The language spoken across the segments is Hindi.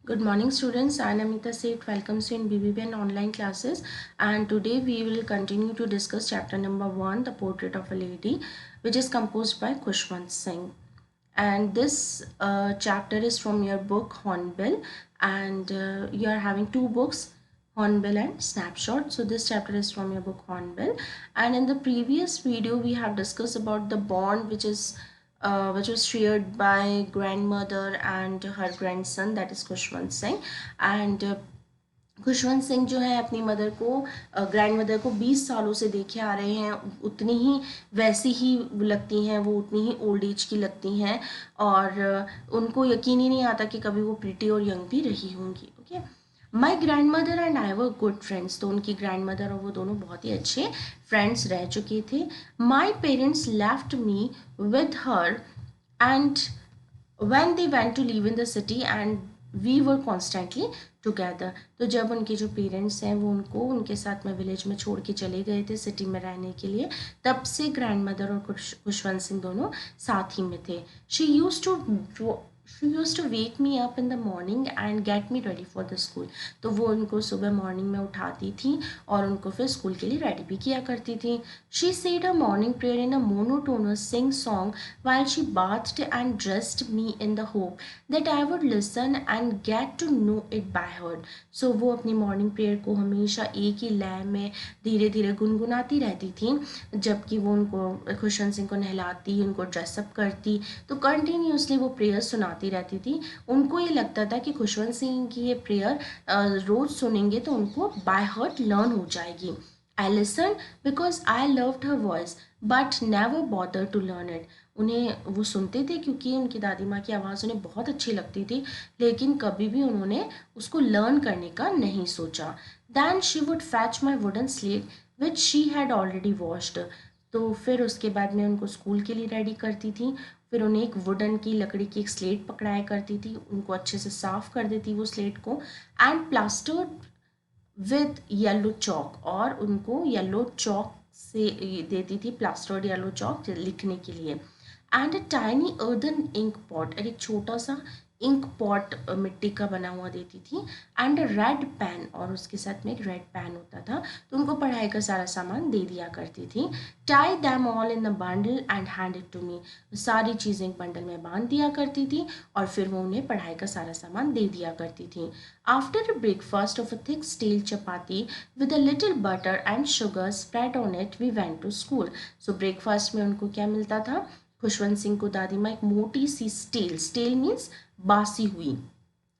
Good morning students, I am Amita Seth welcomes you in BBBN online classes, and today we will continue to discuss chapter number 1, The Portrait of a Lady, which is composed by Khushwant Singh. And this chapter is from your book Hornbill, and you are having two books, Hornbill and Snapshot. So this chapter is from your book Hornbill, and in the previous video we have discussed about the bond which was shared by grandmother and her grandson, that is Khushwant Singh. And Khushwant Singh जो है अपनी मदर को ग्रैंड मदर को 20 सालों से देखे आ रहे हैं, उतनी ही वैसी ही लगती हैं, वो उतनी ही ओल्ड एज की लगती हैं और उनको यकीन ही नहीं आता कि कभी वो प्रिटी और यंग भी रही होंगी. Okay, my grand mother and I were good friends. तो उनकी ग्रैंड मदर और वो दोनों बहुत ही अच्छे फ्रेंड्स रह चुके थे. My parents left me with her and when they went to live in the city and we were constantly together. तो जब उनके जो पेरेंट्स हैं वो उनको उनके साथ में विलेज में छोड़ के चले गए थे सिटी में रहने के लिए, तब से ग्रैंड मदर और खुशवंत सिंह दोनों साथ ही में थे. She used to wake me up in the morning and get me ready for the school. तो वो उनको सुबह मॉर्निंग में उठाती थी और उनको फिर स्कूल के लिए रेडी भी किया करती थी. She said a morning prayer in a monotonous sing song while she bathed and dressed me in the hope that I would listen and get to know it by heart. So वो अपनी मॉर्निंग प्रेयर को हमेशा एक ही लय में धीरे धीरे गुनगुनाती रहती थी. जबकि वो उनको खुशवंत सिंह को नहलाती, उनको ड्रेसअप करती, तो कंटिन्यूसली वो प्रेयर सुनाती रहती थी. उनको ये लगता था कि खुशवंत सिंह की ये प्रेयर रोज सुनेंगे तो उनको बाय हार्ट लर्न हो जाएगी. I listened because I loved her voice but never bothered to learn it. उन्हें वो सुनते थे क्योंकि उनकी दादी माँ की आवाज़ उन्हें बहुत अच्छी लगती थी, लेकिन कभी भी उन्होंने उसको लर्न करने का नहीं सोचा. Then she would fetch my wooden slate which she had already washed. तो फिर उसके बाद मैं उनको स्कूल के लिए रेडी करती थी. फिर उन्हें एक वुडन की लकड़ी की एक स्लेट पकड़ाया करती थी, उनको अच्छे से साफ कर देती वो स्लेट को, एंड प्लास्टर्ड विद येलो चौक, और उनको येलो चौक से देती थी प्लास्टर्ड येलो चौक लिखने के लिए. And a tiny earthen ink pot, एक छोटा सा इंक पॉट मिट्टी का बना हुआ देती थी. एंड अ रेड पेन, और उसके साथ में एक रेड पेन होता था, तो उनको पढ़ाई का सारा सामान दे दिया करती थी. Tie them all in a bundle and hand it to me, सारी चीज़ें एक बंडल में बांध दिया करती थी और फिर वो उन्हें पढ़ाई का सारा सामान दे दिया करती थी. After a breakfast of a thick steel chapati with a little butter and sugar spread on it we went to school. So breakfast में उनको क्या मिलता था? खुशवंत सिंह को दादी माँ एक मोटी सी स्टेल मीन्स बासी हुई,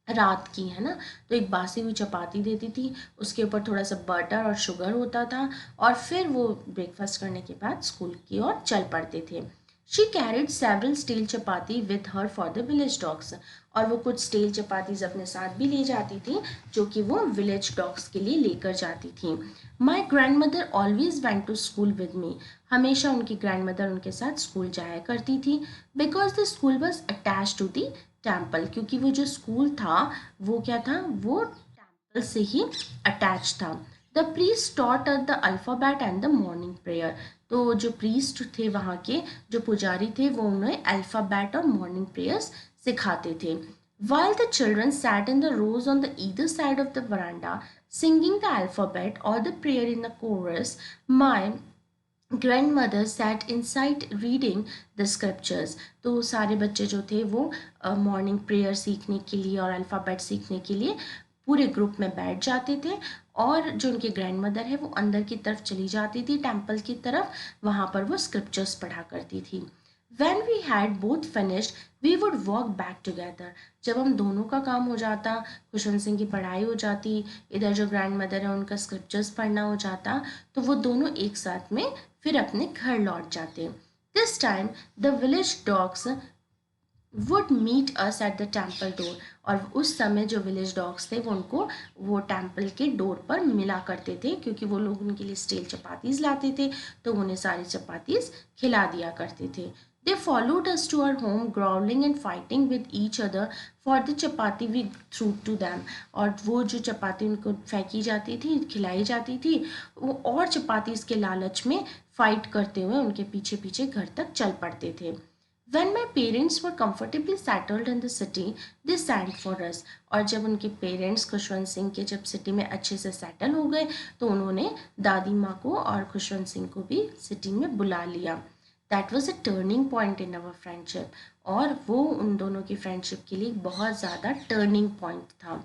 रात की है ना, तो एक बासी हुई चपाती देती थी, उसके ऊपर थोड़ा सा बटर और शुगर होता था, और फिर वो ब्रेकफास्ट करने के बाद स्कूल की ओर चल पड़ते थे. She carried several steel chapati with her for the village dogs, और वो कुछ स्टील चपातीज अपने साथ भी ले जाती थी जो कि वो विलेज डॉग्स के लिए लेकर जाती थी. My grandmother always went to school with me, हमेशा उनकी ग्रैंड मदर उनके साथ स्कूल जाया करती थी. Because the school was attach to the temple, क्योंकि वो जो स्कूल था वो क्या था, वो टेम्पल से ही अटैच था. The priest taught the alphabet and the morning prayer, तो जो प्रीस्ट थे वहाँ के जो पुजारी थे वो उन्हें अल्फ़ाबेट और मॉर्निंग प्रेयर्स सिखाते थे. While the children sat in the rows on the either side of the veranda, singing the alphabet or the prayer in the chorus, my grandmother sat inside reading the scriptures. तो सारे बच्चे जो थे वो मॉर्निंग प्रेयर सीखने के लिए और अल्फ़ाबेट सीखने के लिए पूरे ग्रुप में बैठ जाते थे, और जो उनकी ग्रैंड मदर है वो अंदर की तरफ चली जाती थी टेम्पल की तरफ, वहाँ पर वो स्क्रिप्चर्स पढ़ा करती थी. When we had both finished, we would walk back together. जब हम दोनों का काम हो जाता, खुशवंत सिंह की पढ़ाई हो जाती, इधर जो ग्रैंड मदर है उनका स्क्रिप्चर्स पढ़ना हो जाता, तो वो दोनों एक साथ में फिर अपने घर लौट जाते. This time the village dogs would meet us at the temple door, और उस समय जो विलेज डॉग्स थे वो उनको वो टेम्पल के डोर पर मिला करते थे, क्योंकि वो लोग उनके लिए स्टील चपातीज लाते थे तो उन्हें सारी चपातीज खिला दिया करते थे. They followed us to our home, growling and fighting with each other for the chapati we threw to them. और वो जो चपाती उनको फेंकी जाती थी, खिलाई जाती थी, वो और चपातीज के लालच में फाइट करते हुए उनके पीछे पीछे घर तक चल पड़ते थे. When my parents were comfortably settled in the city, they sent for us. और जब उनके पेरेंट्स खुशवंत सिंह के जब सिटी में अच्छे से सेटल हो गए तो उन्होंने दादी माँ को और खुशवंत सिंह को भी सिटी में बुला लिया. That was a turning point in our friendship. और वो उन दोनों की फ्रेंडशिप के लिए बहुत ज़्यादा टर्निंग पॉइंट था.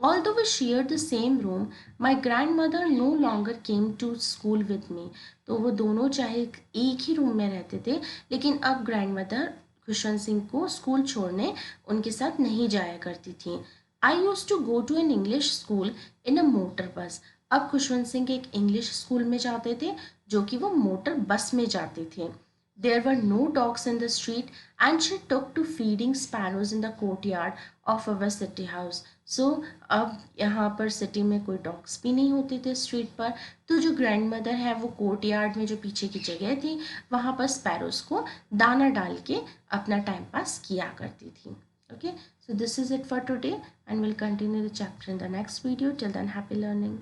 Although we shared the same room, my grandmother no longer came to school with me. तो वो दोनों चाहे एक ही रूम में रहते थे, लेकिन अब ग्रैंडमदर खुशवंत सिंह को स्कूल छोड़ने उनके साथ नहीं जाया करती थी. I use to go to an English school in a motor bus. अब खुशवंत सिंह एक इंग्लिश स्कूल में जाते थे जो कि वो मोटर बस में जाते थे. There were no dogs in the street, and she took to feeding sparrows in the courtyard of our city house. So अब यहाँ पर सिटी में कोई डॉग्स भी नहीं होते थे स्ट्रीट पर. तो जो ग्रैंड मदर है वो कोर्ट यार्ड में जो पीछे की जगह थी वहाँ पर स्पैरोज को दाना डाल के अपना टाइम पास किया करती थी. Okay, so this is it for today, and we'll continue the chapter in the next video. Till then, happy learning.